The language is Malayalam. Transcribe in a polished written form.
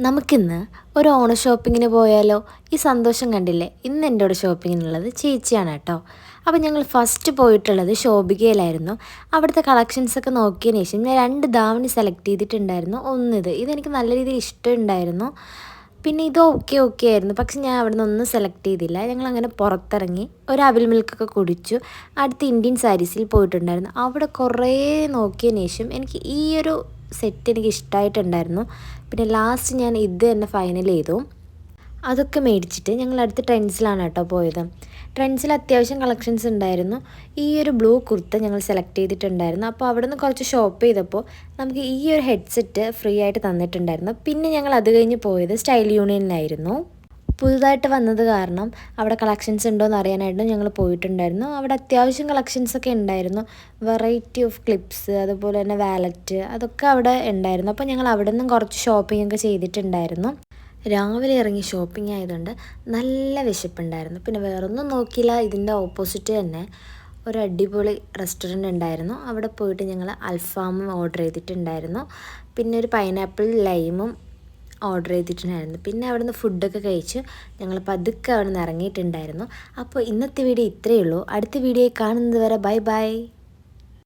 നമുക്കിന്ന് ഒരു ഓണ ഷോപ്പിങ്ങിന് പോയാലോ? ഈ സന്തോഷം കണ്ടില്ലേ? ഇന്ന് എൻ്റെ കൂടെ ഷോപ്പിങ്ങിനുള്ളത് ചേച്ചിയാണ് കേട്ടോ. അപ്പോൾ ഞങ്ങൾ ഫസ്റ്റ് പോയിട്ടുള്ളത് ശോഭികയിലായിരുന്നു. അവിടുത്തെ കളക്ഷൻസൊക്കെ നോക്കിയതിന് ശേഷം ഞാൻ 2 ധാവണി സെലക്ട് ചെയ്തിട്ടുണ്ടായിരുന്നു. ഇതെനിക്ക് നല്ല രീതിയിൽ ഇഷ്ടമുണ്ടായിരുന്നു. പിന്നെ ഇത് ഓക്കെ ആയിരുന്നു. പക്ഷെ ഞാൻ അവിടെ നിന്നൊന്നും സെലക്ട് ചെയ്തില്ല. ഞങ്ങളങ്ങനെ പുറത്തിറങ്ങി ഒരു അവിൽ മിൽക്കൊക്കെ കുടിച്ചു. അടുത്ത് ഇന്ത്യൻ സാരീസിൽ പോയിട്ടുണ്ടായിരുന്നു. അവിടെ കുറേ നോക്കിയതിന് ശേഷം എനിക്ക് ഈ ഒരു സെറ്റ് എനിക്ക് ഇഷ്ടമായിട്ടുണ്ടായിരുന്നു. പിന്നെ ലാസ്റ്റ് ഞാൻ ഇത് തന്നെ ഫൈനൽ ചെയ്തു. അതൊക്കെ മേടിച്ചിട്ട് ഞങ്ങൾ അടുത്ത ട്രെൻഡ്സിലാണ് കേട്ടോ പോയത്. ട്രെൻഡ്സിൽ അത്യാവശ്യം കളക്ഷൻസ് ഉണ്ടായിരുന്നു. ഈ ഒരു ബ്ലൂ കുർത്ത ഞങ്ങൾ സെലക്ട് ചെയ്തിട്ടുണ്ടായിരുന്നു. അപ്പോൾ അവിടെ നിന്ന് കുറച്ച് ഷോപ്പ് ചെയ്തപ്പോൾ നമുക്ക് ഈ ഒരു ഹെഡ്സെറ്റ് ഫ്രീ ആയിട്ട് തന്നിട്ടുണ്ടായിരുന്നു. പിന്നെ ഞങ്ങൾ അത് കഴിഞ്ഞ് പോയത് സ്റ്റൈൽ യൂണിയനിലായിരുന്നു. പുതുതായിട്ട് വന്നത് കാരണം അവിടെ കളക്ഷൻസ് ഉണ്ടോ എന്ന് അറിയാനായിട്ട് ഞങ്ങൾ പോയിട്ടുണ്ടായിരുന്നു. അവിടെ അത്യാവശ്യം കളക്ഷൻസൊക്കെ ഉണ്ടായിരുന്നു. വെറൈറ്റി ഓഫ് ക്ലിപ്സ്, അതുപോലെ തന്നെ വാലറ്റ്, അതൊക്കെ അവിടെ ഉണ്ടായിരുന്നു. അപ്പോൾ ഞങ്ങൾ അവിടെ നിന്നും കുറച്ച് ഷോപ്പിംഗ് ഒക്കെ ചെയ്തിട്ടുണ്ടായിരുന്നു. രാവിലെ ഇറങ്ങി ഷോപ്പിംഗ് ആയതുകൊണ്ട് നല്ല വിശപ്പുണ്ടായിരുന്നു. പിന്നെ വേറൊന്നും നോക്കിയില്ല. ഇതിൻ്റെ ഓപ്പോസിറ്റ് തന്നെ ഒരു അടിപൊളി റെസ്റ്റോറൻറ്റ് ഉണ്ടായിരുന്നു. അവിടെ പോയിട്ട് ഞങ്ങൾ അൽഫാമും ഓർഡർ ചെയ്തിട്ടുണ്ടായിരുന്നു. പിന്നെ ഒരു പൈനാപ്പിൾ ലൈമും ഓർഡർ ചെയ്തിട്ടുണ്ടായിരുന്നു. പിന്നെ അവിടെ നിന്ന് ഫുഡൊക്കെ കഴിച്ചു ഞങ്ങൾ പതുക്കെ അവിടെ നിന്ന് ഇറങ്ങിയിട്ടുണ്ടായിരുന്നു. അപ്പോൾ ഇന്നത്തെ വീഡിയോ ഇത്രയേ ഉള്ളൂ. അടുത്ത വീഡിയോ കാണുന്നത് വരെ ബൈ.